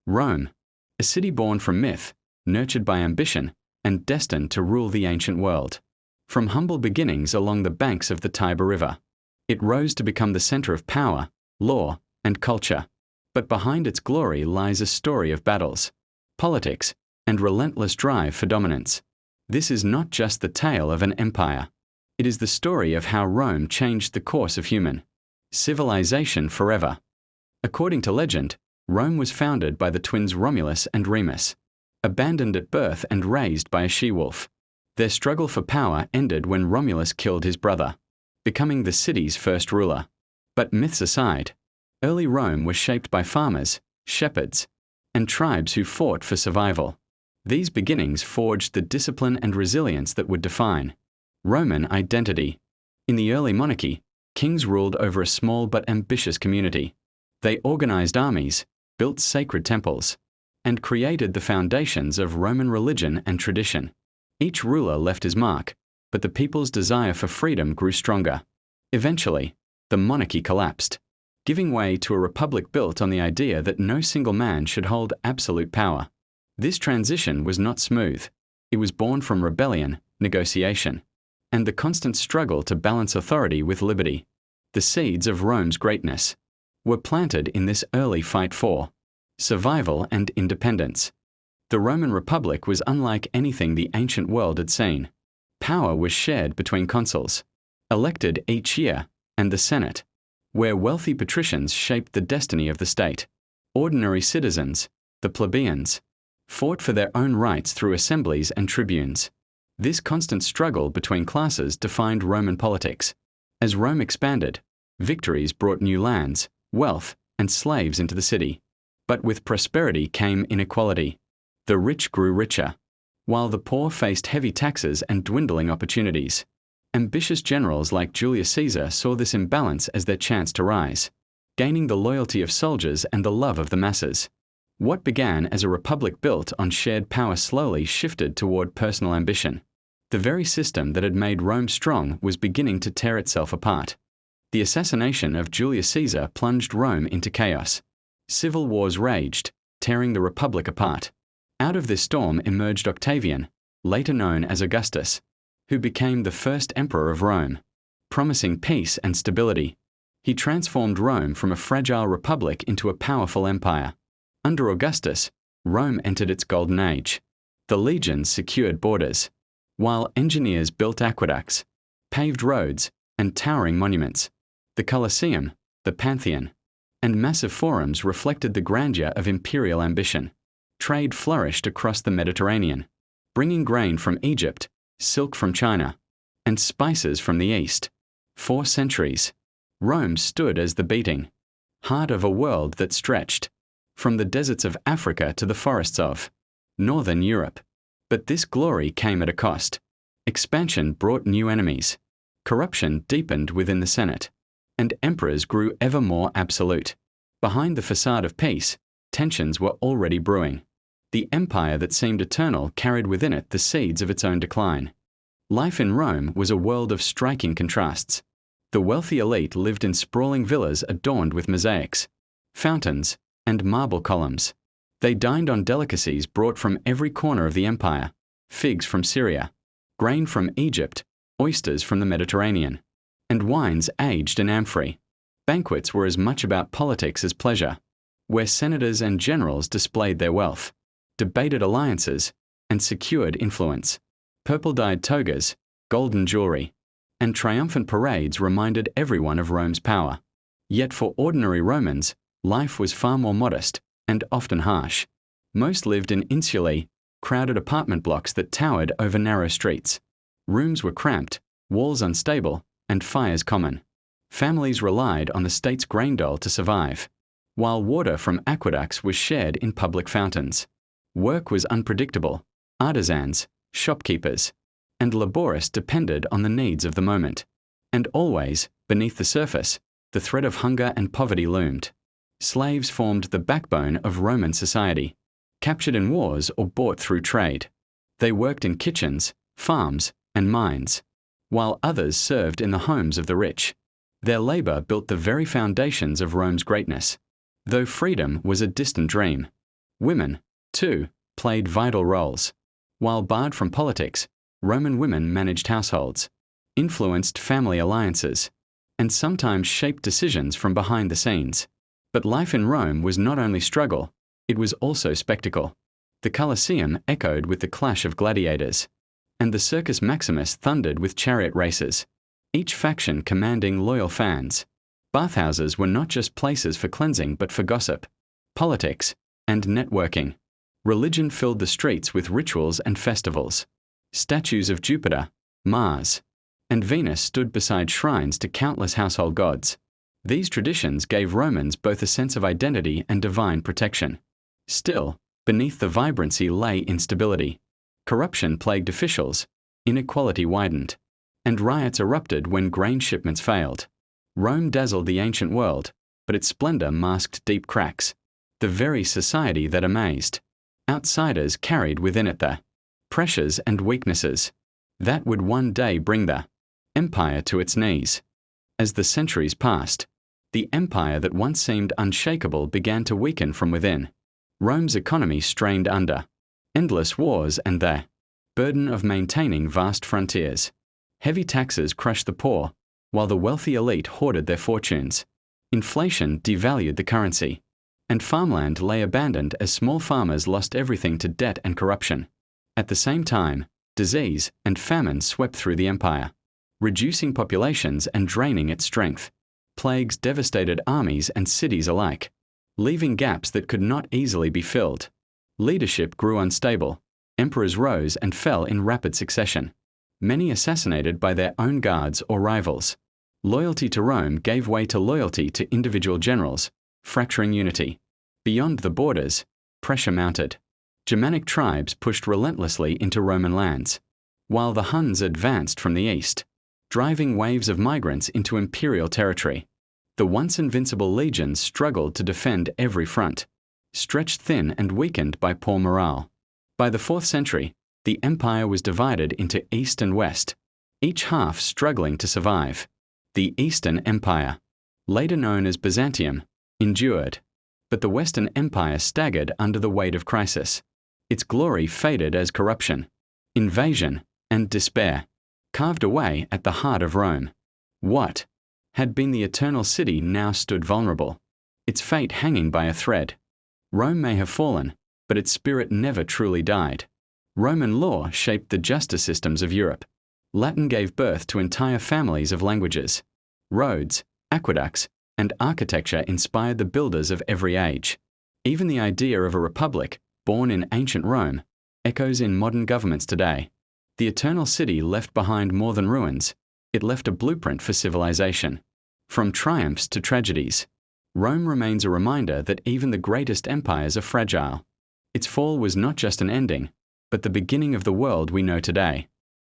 Rome, a city born from myth, nurtured by ambition, and destined to rule the ancient world. From humble beginnings along the banks of the Tiber River, it rose to become the center of power, law, and culture. But behind its glory lies a story of battles, politics, and relentless drive for dominance. This is not just the tale of an empire. It is the story of how Rome changed the course of human civilization forever. According to legend, Rome was founded by the twins Romulus and Remus, abandoned at birth and raised by a she-wolf. Their struggle for power ended when Romulus killed his brother, becoming the city's first ruler. But myths aside, early Rome was shaped by farmers, shepherds, and tribes who fought for survival. These beginnings forged the discipline and resilience that would define Roman identity. In the early monarchy, kings ruled over a small but ambitious community. They organized armies, built sacred temples, and created the foundations of Roman religion and tradition. Each ruler left his mark, but the people's desire for freedom grew stronger. Eventually, the monarchy collapsed, giving way to a republic built on the idea that no single man should hold absolute power. This transition was not smooth. It was born from rebellion, negotiation, and the constant struggle to balance authority with liberty. The seeds of Rome's greatness were planted in this early fight for survival and independence. The Roman Republic was unlike anything the ancient world had seen. Power was shared between consuls, elected each year, and the Senate, where wealthy patricians shaped the destiny of the state. Ordinary citizens, the plebeians, fought for their own rights through assemblies and tribunes. This constant struggle between classes defined Roman politics. As Rome expanded, victories brought new lands, wealth, and slaves into the city. But with prosperity came inequality. The rich grew richer, while the poor faced heavy taxes and dwindling opportunities. Ambitious generals like Julius Caesar saw this imbalance as their chance to rise, gaining the loyalty of soldiers and the love of the masses. What began as a republic built on shared power slowly shifted toward personal ambition. The very system that had made Rome strong was beginning to tear itself apart. The assassination of Julius Caesar plunged Rome into chaos. Civil wars raged, tearing the republic apart. Out of this storm emerged Octavian, later known as Augustus, who became the first emperor of Rome. Promising peace and stability, he transformed Rome from a fragile republic into a powerful empire. Under Augustus, Rome entered its golden age. The legions secured borders, while engineers built aqueducts, paved roads, and towering monuments. The Colosseum, the Pantheon, and massive forums reflected the grandeur of imperial ambition. Trade flourished across the Mediterranean, bringing grain from Egypt, silk from China, and spices from the East. For centuries, Rome stood as the beating heart of a world that stretched from the deserts of Africa to the forests of northern Europe. But this glory came at a cost. Expansion brought new enemies. Corruption deepened within the Senate, and emperors grew ever more absolute. Behind the facade of peace, tensions were already brewing. The empire that seemed eternal carried within it the seeds of its own decline. Life in Rome was a world of striking contrasts. The wealthy elite lived in sprawling villas adorned with mosaics, fountains, and marble columns. They dined on delicacies brought from every corner of the empire: figs from Syria, grain from Egypt, oysters from the Mediterranean, and wines aged in amphorae. Banquets were as much about politics as pleasure, where senators and generals displayed their wealth, debated alliances, and secured influence. Purple-dyed togas, golden jewelry, and triumphant parades reminded everyone of Rome's power. Yet for ordinary Romans, life was far more modest and often harsh. Most lived in insulae, crowded apartment blocks that towered over narrow streets. Rooms were cramped, walls unstable, and fires common. Families relied on the state's grain dole to survive, while water from aqueducts was shared in public fountains. Work was unpredictable. Artisans, shopkeepers, and laborists depended on the needs of the moment. And always, beneath the surface, the threat of hunger and poverty loomed. Slaves formed the backbone of Roman society, captured in wars or bought through trade. They worked in kitchens, farms, and mines, while others served in the homes of the rich. Their labor built the very foundations of Rome's greatness. Though freedom was a distant dream, Women, too, played vital roles. While barred from politics, Roman women managed households, influenced family alliances, and sometimes shaped decisions from behind the scenes. But life in Rome was not only struggle, it was also spectacle. The Colosseum echoed with the clash of gladiators, and the Circus Maximus thundered with chariot races, each faction commanding loyal fans. Bathhouses were not just places for cleansing but for gossip, politics, and networking. Religion filled the streets with rituals and festivals. Statues of Jupiter, Mars, and Venus stood beside shrines to countless household gods. These traditions gave Romans both a sense of identity and divine protection. Still, beneath the vibrancy lay instability. Corruption plagued officials, inequality widened, and riots erupted when grain shipments failed. Rome dazzled the ancient world, but its splendor masked deep cracks. The very society that amazed. Outsiders carried within it the pressures and weaknesses that would one day bring the empire to its knees. As the centuries passed, the empire that once seemed unshakable began to weaken from within. Rome's economy strained under endless wars and the burden of maintaining vast frontiers. Heavy taxes crushed the poor, while the wealthy elite hoarded their fortunes. Inflation devalued the currency, and farmland lay abandoned as small farmers lost everything to debt and corruption. At the same time, disease and famine swept through the empire, reducing populations and draining its strength. Plagues devastated armies and cities alike, leaving gaps that could not easily be filled. Leadership grew unstable. Emperors rose and fell in rapid succession, many assassinated by their own guards or rivals. Loyalty to Rome gave way to loyalty to individual generals, fracturing unity. Beyond the borders, pressure mounted. Germanic tribes pushed relentlessly into Roman lands, while the Huns advanced from the east, driving waves of migrants into imperial territory. The once invincible legions struggled to defend every front, stretched thin and weakened by poor morale. By the 4th century, the empire was divided into east and west, each half struggling to survive. The Eastern Empire, later known as Byzantium, endured, but the Western Empire staggered under the weight of crisis. Its glory faded as corruption, invasion, and despair carved away at the heart of Rome. What had been the eternal city now stood vulnerable, its fate hanging by a thread. Rome may have fallen, but its spirit never truly died. Roman law shaped the justice systems of Europe. Latin gave birth to entire families of languages. Roads, aqueducts, and architecture inspired the builders of every age. Even the idea of a republic, born in ancient Rome, echoes in modern governments today. The eternal city left behind more than ruins. It left a blueprint for civilization. From triumphs to tragedies, Rome remains a reminder that even the greatest empires are fragile. Its fall was not just an ending, but the beginning of the world we know today.